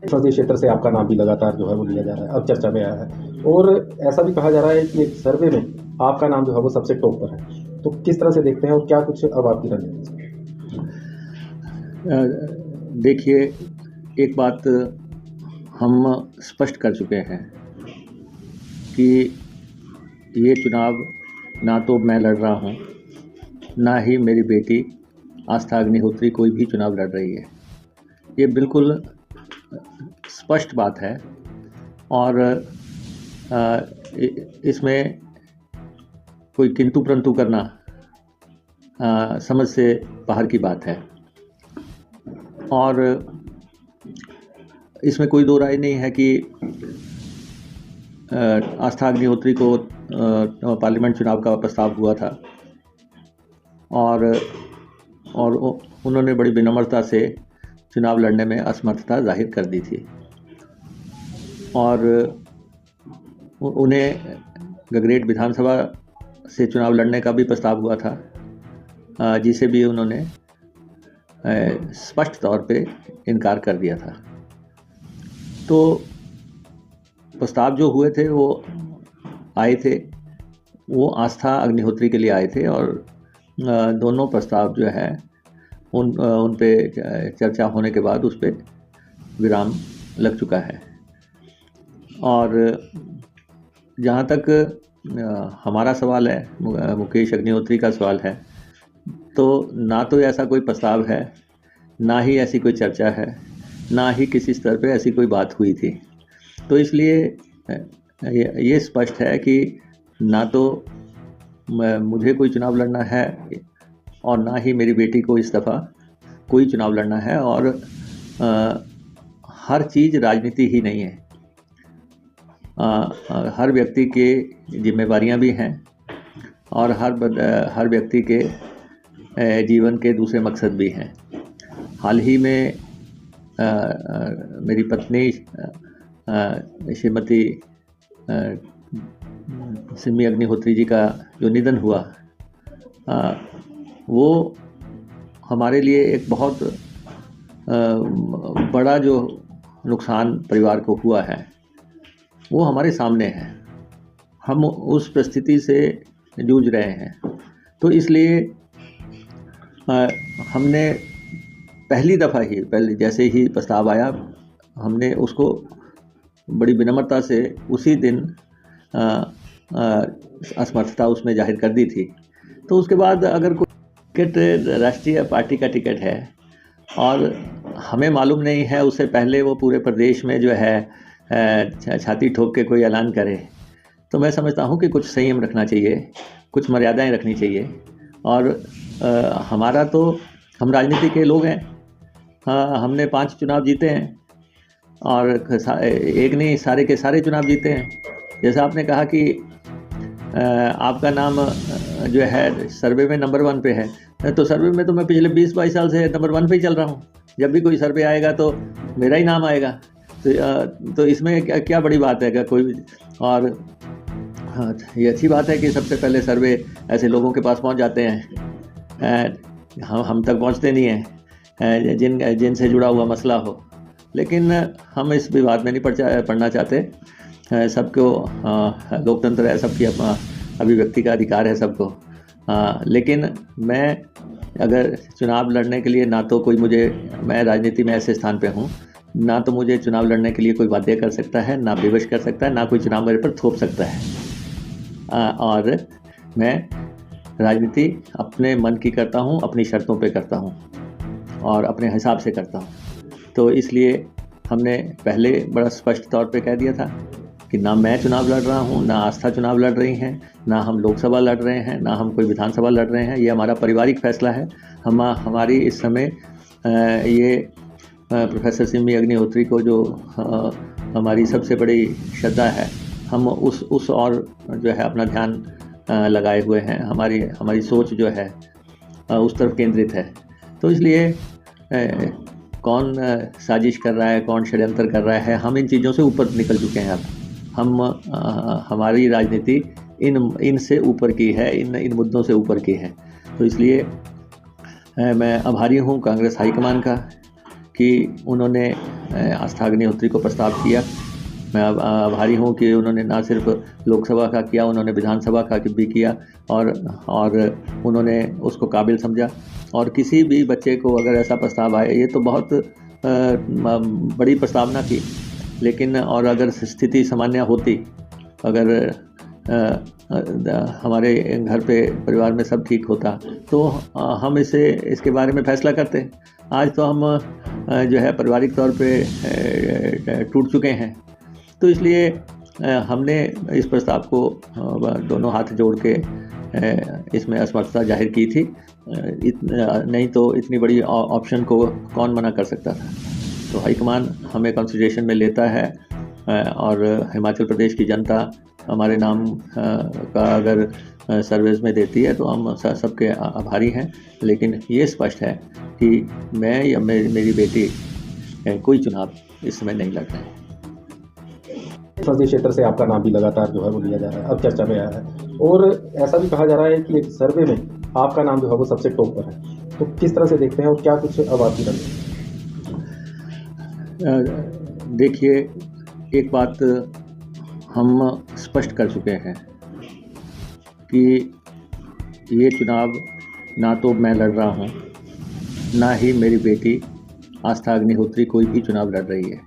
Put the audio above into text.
संसदीय क्षेत्र से आपका नाम भी लगातार जो है वो लिया जा रहा है, अब चर्चा में आया है और ऐसा भी कहा जा रहा है कि एक सर्वे में आपका नाम जो है वो सबसे टॉप पर है। तो किस तरह से देखते हैं और क्या कुछ अब आपकी रणनीति है? देखिए, एक बात हम स्पष्ट कर चुके हैं कि ये चुनाव ना तो मैं लड़ रहा हूँ, ना ही मेरी बेटी आस्था अग्निहोत्री कोई भी चुनाव लड़ रही है। ये बिल्कुल स्पष्ट बात है और इसमें कोई किंतु परंतु करना समझ से बाहर की बात है। और इसमें कोई दो राय नहीं है कि आस्था अग्निहोत्री को पार्लियामेंट चुनाव का प्रस्ताव हुआ था और उन्होंने बड़ी विनम्रता से चुनाव लड़ने में असमर्थता जाहिर कर दी थी और उन्हें गगरेट विधानसभा से चुनाव लड़ने का भी प्रस्ताव हुआ था, जिसे भी उन्होंने स्पष्ट तौर पे इनकार कर दिया था। तो प्रस्ताव जो हुए थे वो आए थे, वो आस्था अग्निहोत्री के लिए आए थे और दोनों प्रस्ताव जो है उन पे चर्चा होने के बाद उस पर विराम लग चुका है। और जहाँ तक हमारा सवाल है, मुकेश अग्निहोत्री का सवाल है, तो ना तो ऐसा कोई प्रस्ताव है, ना ही ऐसी कोई चर्चा है, ना ही किसी स्तर पे ऐसी कोई बात हुई थी। तो इसलिए ये स्पष्ट है कि ना तो मुझे कोई चुनाव लड़ना है और ना ही मेरी बेटी को इस दफ़ा कोई चुनाव लड़ना है। और हर चीज़ राजनीति ही नहीं है, हर व्यक्ति के जिम्मेवारियां भी हैं और हर व्यक्ति के जीवन के दूसरे मकसद भी हैं। हाल ही में मेरी पत्नी श्रीमती सिमी अग्निहोत्री जी का जो निधन हुआ, वो हमारे लिए एक बहुत बड़ा जो नुकसान परिवार को हुआ है वो हमारे सामने है। हम उस परिस्थिति से जूझ रहे हैं। तो इसलिए हमने पहली दफ़ा ही जैसे ही प्रस्ताव आया, हमने उसको बड़ी विनम्रता से उसी दिन असमर्थता उसमें जाहिर कर दी थी। तो उसके बाद अगर कोई टिकट राष्ट्रीय पार्टी का टिकट है और हमें मालूम नहीं है, उससे पहले वो पूरे प्रदेश में जो है छाती ठोक के कोई ऐलान करे, तो मैं समझता हूँ कि कुछ संयम रखना चाहिए, कुछ मर्यादाएं रखनी चाहिए। और हमारा तो, हम राजनीति के लोग हैं, हमने 5 चुनाव जीते हैं और एक नहीं, सारे के सारे चुनाव जीते हैं। जैसा आपने कहा कि आपका नाम जो है सर्वे में नंबर 1 पे है, तो सर्वे में तो मैं पिछले 20-22 साल से नंबर 1 पे ही चल रहा हूँ। जब भी कोई सर्वे आएगा तो मेरा ही नाम आएगा। तो इसमें क्या बड़ी बात है क्या कोई भी। और हाँ, ये अच्छी बात है कि सबसे पहले सर्वे ऐसे लोगों के पास पहुंच जाते हैं, हम तक पहुंचते नहीं हैं जिनसे जुड़ा हुआ मसला हो। लेकिन हम इस विवाद में नहीं पड़ना चाहते। सबको लोकतंत्र है, सबकी अपना अभिव्यक्ति का अधिकार है सबको। लेकिन मैं अगर चुनाव लड़ने के लिए, ना तो कोई मैं राजनीति में ऐसे स्थान पे हूँ, ना तो मुझे चुनाव लड़ने के लिए कोई बाध्य कर सकता है, ना विवश कर सकता है, ना कोई चुनाव मेरे पर थोप सकता है। और मैं राजनीति अपने मन की करता हूँ, अपनी शर्तों पे करता हूँ और अपने हिसाब से करता हूँ। तो इसलिए हमने पहले बड़ा स्पष्ट तौर पे कह दिया था कि ना मैं चुनाव लड़ रहा हूँ, ना आस्था चुनाव लड़ रही हैं, ना हम लोकसभा लड़ रहे हैं, ना हम कोई विधानसभा लड़ रहे हैं। ये हमारा पारिवारिक फैसला है। हमारी इस समय ये प्रोफेसर सिमी अग्निहोत्री को जो हमारी सबसे बड़ी श्रद्धा है, हम उस और जो है अपना ध्यान लगाए हुए हैं। हमारी सोच जो है उस तरफ केंद्रित है। तो इसलिए कौन साजिश कर रहा है, कौन षड्यंत्र कर रहा है, हम इन चीज़ों से ऊपर निकल चुके हैं। अब हमारी राजनीति इनसे ऊपर की है, इन मुद्दों से ऊपर की है। तो इसलिए मैं आभारी हूँ कांग्रेस हाईकमान का कि उन्होंने आस्था अग्निहोत्री को प्रस्ताव किया। मैं आभारी हूँ कि उन्होंने ना सिर्फ लोकसभा का किया, उन्होंने विधानसभा का भी किया और उन्होंने उसको काबिल समझा। और किसी भी बच्चे को अगर ऐसा प्रस्ताव आए, ये तो बहुत बड़ी प्रस्तावना थी, लेकिन और अगर स्थिति सामान्य होती, अगर हमारे घर पे परिवार में सब ठीक होता, तो हम इसके बारे में फैसला करते। आज तो हम जो है पारिवारिक तौर पे टूट चुके हैं, तो इसलिए हमने इस प्रस्ताव को दोनों हाथ जोड़ के इसमें असमर्थता जाहिर की थी। नहीं तो इतनी बड़ी ऑप्शन को कौन मना कर सकता था। तो हाईकमान हमें कंसिडरेशन में लेता है और हिमाचल प्रदेश की जनता हमारे नाम का अगर सर्विस में देती है तो हम सबके आभारी हैं। लेकिन ये स्पष्ट है कि मैं या मेरी बेटी कोई चुनाव इस समय नहीं लड़ रहे हैं। संसदीय क्षेत्र से आपका नाम भी लगातार जो है वो लिया जा रहा है, अब चर्चा में आया है और ऐसा भी कहा जा रहा है कि एक सर्वे में आपका नाम जो है वो सबसे टॉप पर है। तो किस तरह से देखते हैं और क्या कुछ अब आपकी रणनीति? देखिए, एक बात हम स्पष्ट कर चुके हैं कि ये चुनाव ना तो मैं लड़ रहा हूँ, ना ही मेरी बेटी आस्था अग्निहोत्री कोई भी चुनाव लड़ रही है।